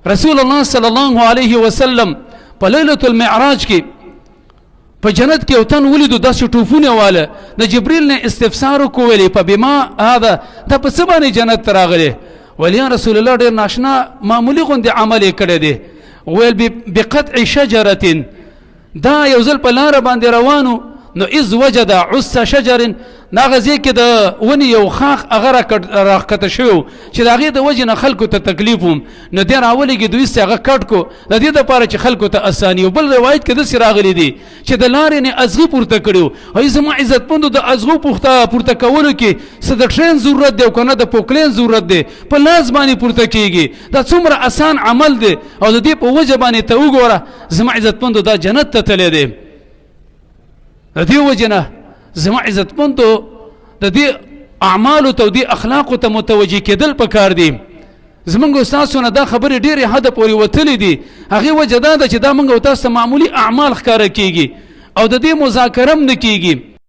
رسول الله صلی الله علیه وسلم په لیلة المعراج کې په جنت کې یو تن ولیدو داسې ټوپونه واله د جبریل نه استفسار وکولې په بما هذا دا په څه باندې جنت ته راغلی ویل یا رسول الله ډېر ناشنا معمولي غوندې عمل یې کړی دی ویل بقطع شجرة دا یو ځل په لاره باندې روانو نو اذ وجد عص شجر ناغه ځای کې د ونې یو خاخ هغه راښکته شوی چې د هغې د وجې نه خلکو ته تکلیف هم نو دی راولېږي دوی سې هغه کټ کو د دې دپاره چې خلکو ته اساني و بل روایت کې داسې راغلی دی چې د لارې نه ازغي پورته کړي و وایي زما عزتمندو د ازغو پورته کولو کې څه د ټرین ضرورت دی او که نه د پوکلین ضرورت دی په لاس باندې پورته کېږي دا څومره اسان عمل دی او د دې په وجه باندې ته وګوره زما عزتمندو دا جنت ته تللی دی د دې وجې نه زما عزتمندو د دې اعمالو ته او دې اخلاقو ته متوجه کېدل پکار دي زمونږ ستاسو نه دا خبرې ډېرې حده پورې وتلې دي هغې وجه دا ده چې دا موږ او تاسو ته معمولي اعمال ښکاره کېږي او د دې مذاکره هم نه کېږي